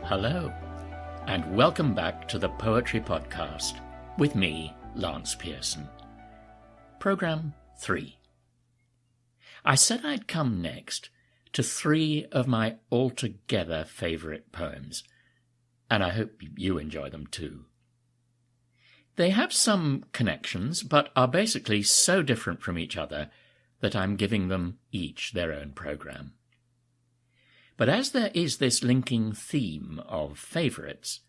Hello, and welcome back to the Poetry Podcast with me, Lance Pierson. Programme 3. I said I'd come next to 3 of my altogether favourite poems, and I hope you enjoy them too. They have some connections, but are basically so different from each other that I'm giving them each their own programme. But as there is this linking theme of favourites,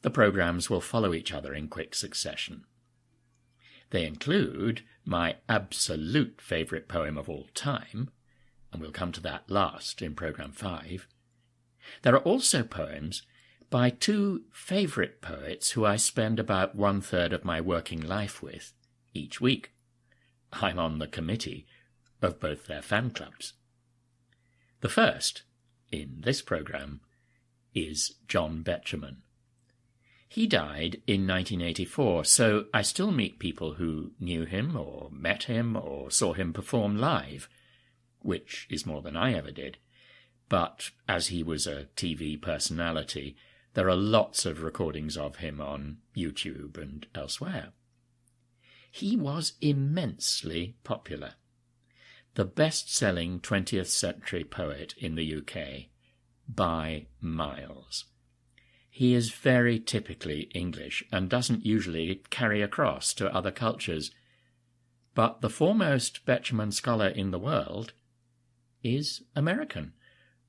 the programmes will follow each other in quick succession. They include my absolute favourite poem of all time, and we'll come to that last in Programme 5. There are also poems by 2 favourite poets who I spend about 1/3 of my working life with each week. I'm on the committee of both their fan clubs. The first, in this programme, is John Betjeman. He died in 1984, so I still meet people who knew him or met him or saw him perform live, which is more than I ever did. But as he was a TV personality, there are lots of recordings of him on YouTube and elsewhere. He was immensely popular. The best-selling 20th century poet in the UK, by miles. He is very typically English and doesn't usually carry across to other cultures, but the foremost Betjeman scholar in the world is American,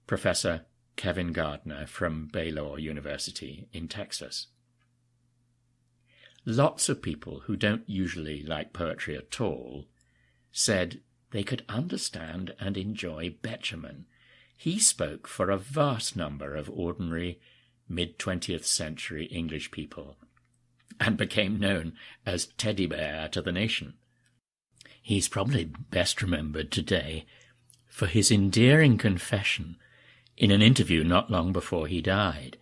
Professor Kevin Gardner from Baylor University in Texas. Lots of people who don't usually like poetry at all said they could understand and enjoy Betjeman. He spoke for a vast number of ordinary mid-20th century English people and became known as Teddy Bear to the nation. He's probably best remembered today for his endearing confession in an interview not long before he died.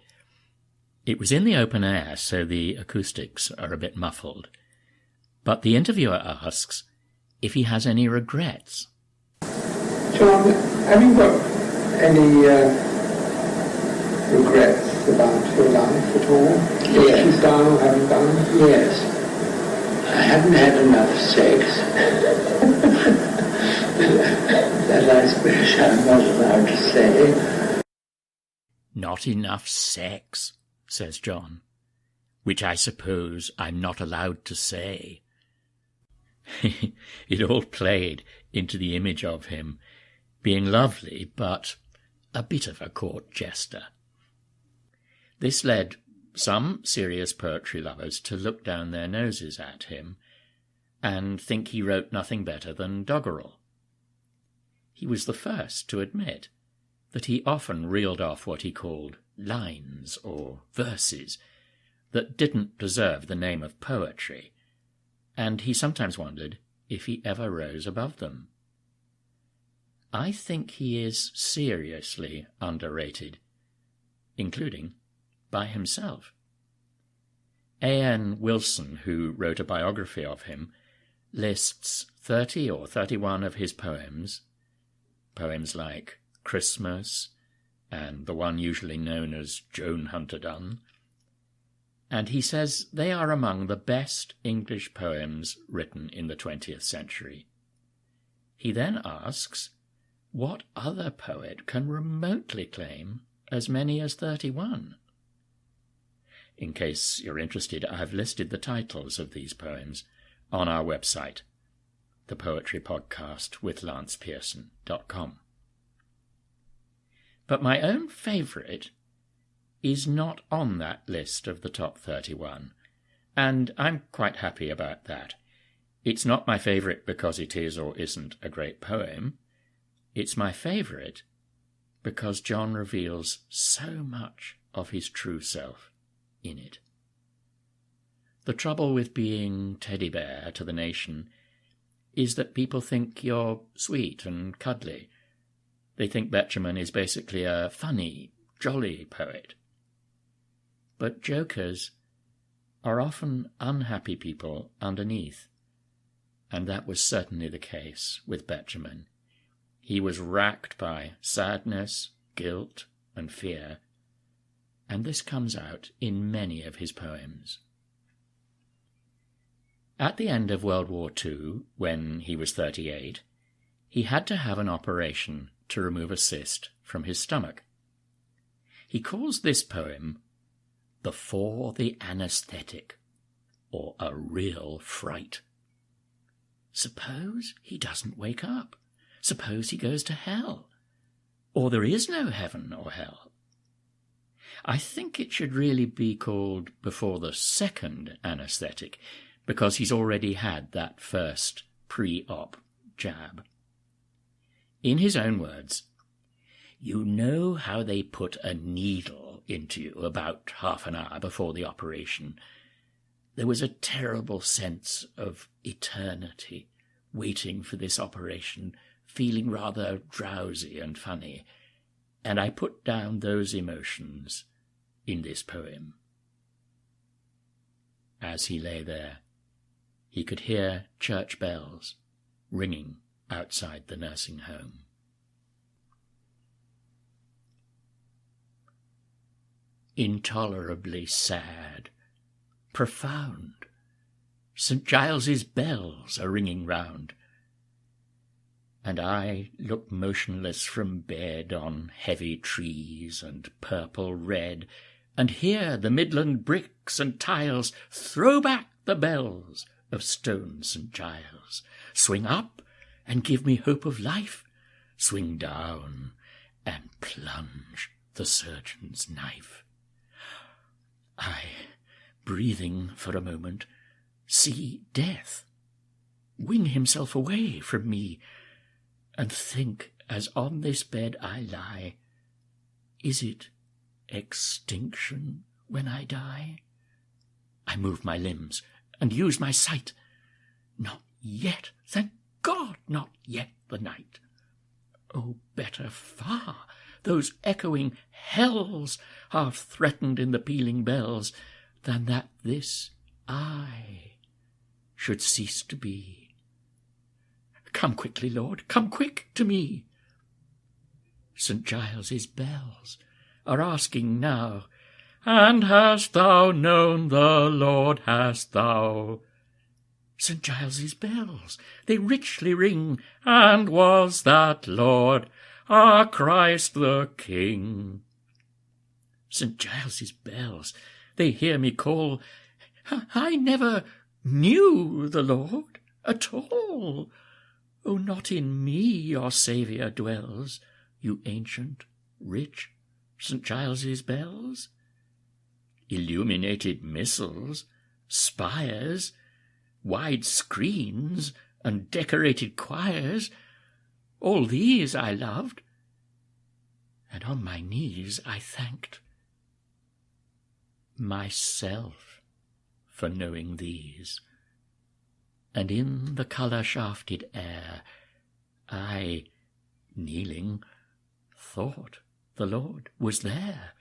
It was in the open air, so the acoustics are a bit muffled, but the interviewer asks if he has any regrets. John, have you got any regrets about your life at all? What you've done or haven't done? Yes. I haven't had enough sex. That I suppose I'm not allowed to say. Not enough sex, says John, which I suppose I'm not allowed to say. It all played into the image of him being lovely, but a bit of a court jester. This led some serious poetry lovers to look down their noses at him and think he wrote nothing better than doggerel. He was the first to admit that he often reeled off what he called lines or verses that didn't deserve the name of poetry, and he sometimes wondered if he ever rose above them. I think he is seriously underrated, including by himself. A.N. Wilson, who wrote a biography of him, lists 30 or 31 of his poems like Christmas and the one usually known as Joan Hunter Dunn, and he says they are among the best English poems written in the 20th century. He then asks, what other poet can remotely claim as many as 31? In case you're interested, I've listed the titles of these poems on our website, thepoetrypodcastwithlancepierson.com. But my own favourite is not on that list of the top 31, and I'm quite happy about that. It's not my favourite because it is or isn't a great poem. It's my favourite because John reveals so much of his true self in it. The trouble with being Teddy Bear to the nation is that people think you're sweet and cuddly. They think Betjeman is basically a funny, jolly poet. But jokers are often unhappy people underneath, and that was certainly the case with Betjeman. He was racked by sadness, guilt, and fear, and this comes out in many of his poems. At the end of World War II, when he was 38, he had to have an operation to remove a cyst from his stomach. He calls this poem Before the Anaesthetic, or A Real Fright. Suppose he doesn't wake up. Suppose he goes to hell. Or there is no heaven or hell. I think it should really be called Before the Second Anaesthetic, because he's already had that first pre-op jab. In his own words, "You know how they put a needle into you about half an hour before the operation. There was a terrible sense of eternity, waiting for this operation, feeling rather drowsy and funny, and I put down those emotions in this poem." As he lay there, he could hear church bells ringing outside the nursing home. Intolerably sad, profound, St. Giles's bells are ringing round, and I look motionless from bed on heavy trees and purple red, and hear the Midland bricks and tiles throw back the bells of stone St. Giles, swing up and give me hope of life, swing down and plunge the surgeon's knife. I, breathing for a moment, see death wing himself away from me, and think as on this bed I lie, is it extinction when I die? I move my limbs and use my sight. Not yet, thank God, not yet the night. Oh, better far those echoing hells half threatened in the pealing bells, than that this I should cease to be. Come quickly, Lord, come quick to me. St. Giles's bells are asking now, and hast thou known the Lord, hast thou? St. Giles's bells, they richly ring, and was that Lord our Christ the King? St. Giles's bells, they hear me call, I never knew the Lord at all. Oh, not in me your Saviour dwells, you ancient, rich St. Giles's bells. Illuminated missals, spires, wide screens, and decorated choirs, all these I loved, and on my knees I thanked myself for knowing these, and in the colour-shafted air I, kneeling, thought the Lord was there.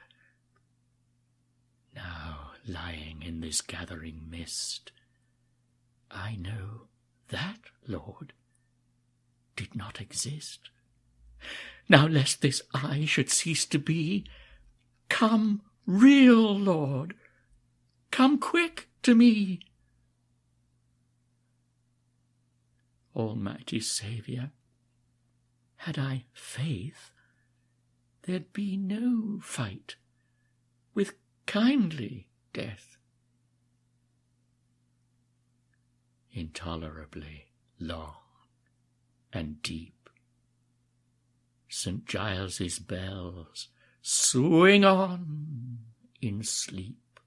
Now, lying in this gathering mist, I know that Lord did not exist. Now, lest this I should cease to be, come, real Lord, come quick to me. Almighty Saviour, had I faith, there'd be no fight with kindly death. Intolerably long and deep, St. Giles's bells swing on in sleep,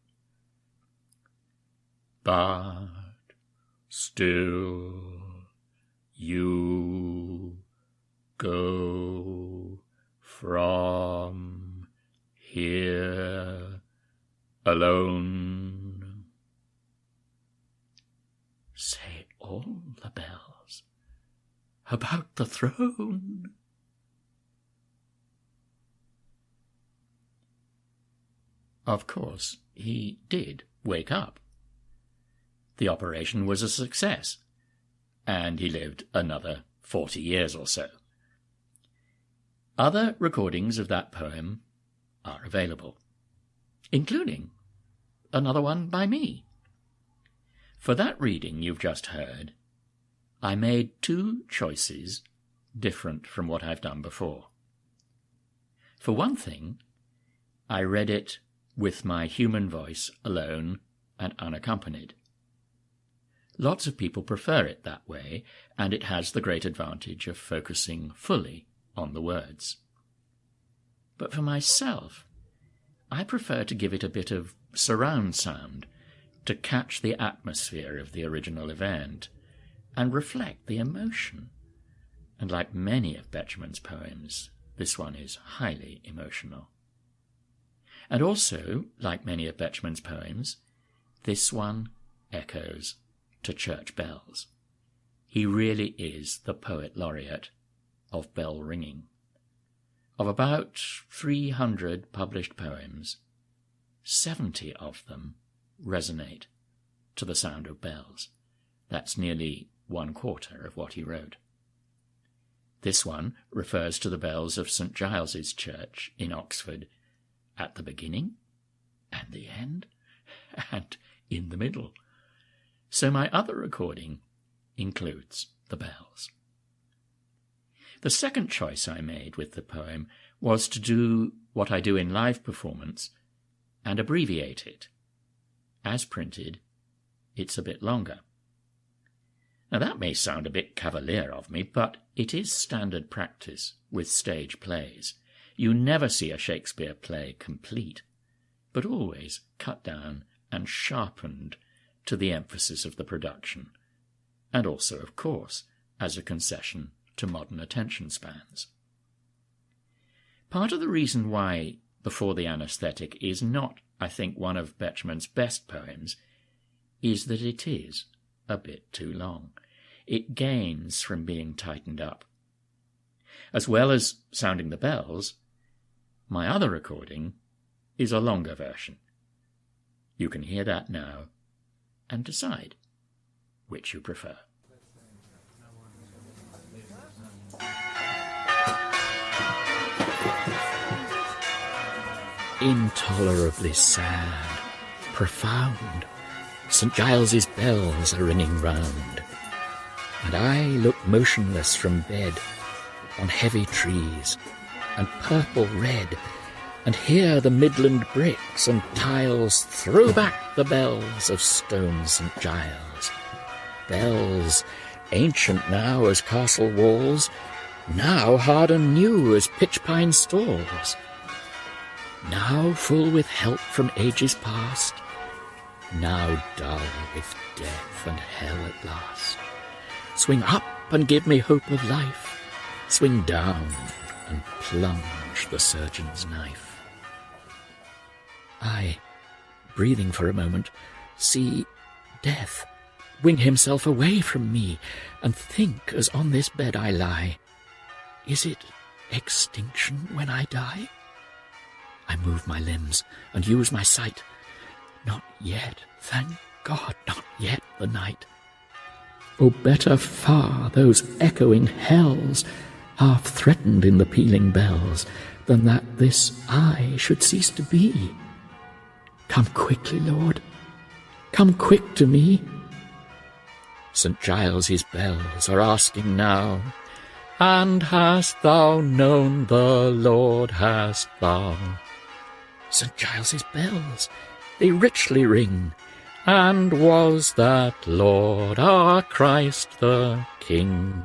but still you go from here alone. Say all the bells about the throne. Of course, he did wake up. The operation was a success, and he lived another 40 years or so. Other recordings of that poem are available. including another one by me. For that reading you've just heard, I made 2 choices different from what I've done before. For one thing, I read it with my human voice alone and unaccompanied. Lots of people prefer it that way, and it has the great advantage of focusing fully on the words. But for myself, I prefer to give it a bit of surround sound to catch the atmosphere of the original event and reflect the emotion. And like many of Betjeman's poems, this one is highly emotional. And also, like many of Betjeman's poems, this one echoes to church bells. He really is the poet laureate of bell ringing. Of about 300 published poems, 70 of them resonate to the sound of bells. That's nearly 1/4 of what he wrote. This one refers to the bells of St. Giles's Church in Oxford at the beginning and the end and in the middle. So my other recording includes the bells. The second choice I made with the poem was to do what I do in live performance and abbreviate it. As printed, it's a bit longer. Now that may sound a bit cavalier of me, but it is standard practice with stage plays. You never see a Shakespeare play complete, but always cut down and sharpened to the emphasis of the production, and also, of course, as a concession to modern attention spans. Part of the reason why Before the Anaesthetic is not, I think, one of Betjeman's best poems is that it is a bit too long. It gains from being tightened up. As well as sounding the bells, my other recording is a longer version. You can hear that now and decide which you prefer. Intolerably sad, profound, St. Giles's bells are ringing round, and I look motionless from bed on heavy trees and purple red, and hear the Midland bricks and tiles throw back the bells of stone St. Giles. Bells, ancient now as castle walls, now hard and new as pitch-pine stalls. Now full with help from ages past, now dull with death and hell at last. Swing up and give me hope of life, swing down and plunge the surgeon's knife. I, breathing for a moment, see death wing himself away from me, and think as on this bed I lie, is it extinction when I die? I move my limbs and use my sight. Not yet, thank God, not yet the night. Oh, better far those echoing hells, half threatened in the pealing bells, than that this I should cease to be. Come quickly, Lord, come quick to me. St. Giles's bells are asking now, and hast thou known the Lord, hast thou? St. Giles's bells, they richly ring, and was that Lord our Christ the King?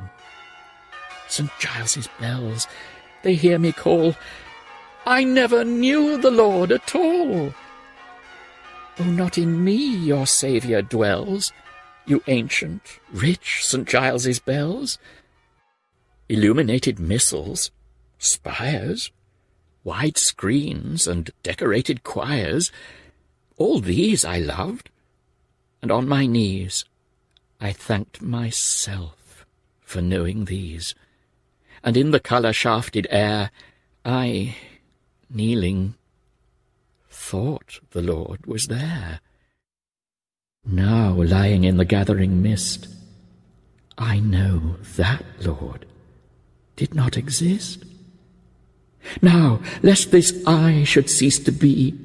St. Giles's bells, they hear me call, I never knew the Lord at all. Oh, not in me your Saviour dwells, you ancient, rich St. Giles's bells. Illuminated missals, spires, wide screens and decorated choirs, all these I loved, and on my knees I thanked myself for knowing these, and in the colour-shafted air I, kneeling, thought the Lord was there. Now, lying in the gathering mist, I know that Lord did not exist. Now, lest this I should cease to be,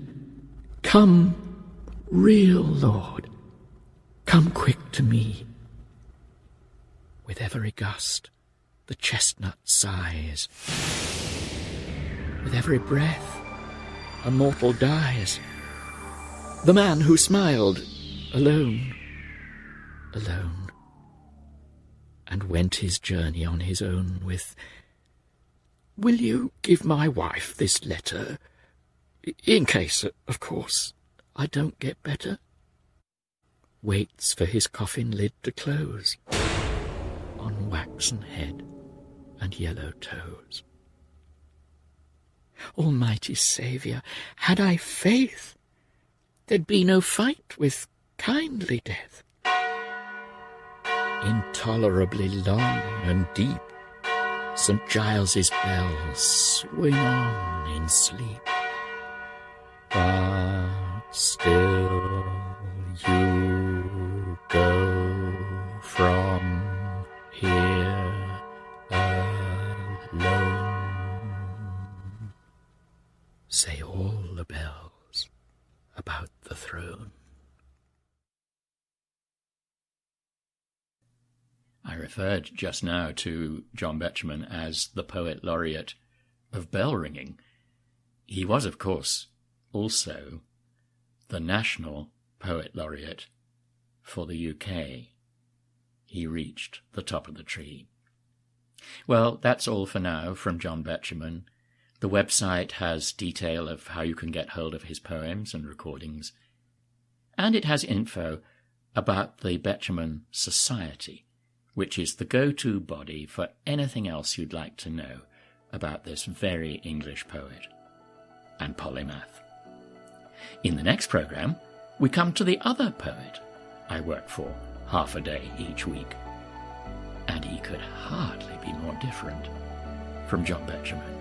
Come, real Lord, come quick to me. With every gust, the chestnut sighs. With every breath, a mortal dies. The man who smiled, alone, alone, and went his journey on his own with, "Will you give my wife this letter, in case, of course, I don't get better?" Waits for his coffin lid to close on waxen head and yellow toes. Almighty Saviour, had I faith, there'd be no fight with kindly death. Intolerably long and deep, St. Giles's bells swing on in sleep. But still you go from here alone, say all the bells about the throne. I referred just now to John Betjeman as the poet laureate of bell ringing. He was, of course, also the national poet laureate for the UK. He reached the top of the tree. Well, that's all for now from John Betjeman. The website has detail of how you can get hold of his poems and recordings, and it has info about the Betjeman Society, which is the go-to body for anything else you'd like to know about this very English poet and polymath. In the next programme, we come to the other poet I work for half a day each week, and he could hardly be more different from John Betjeman.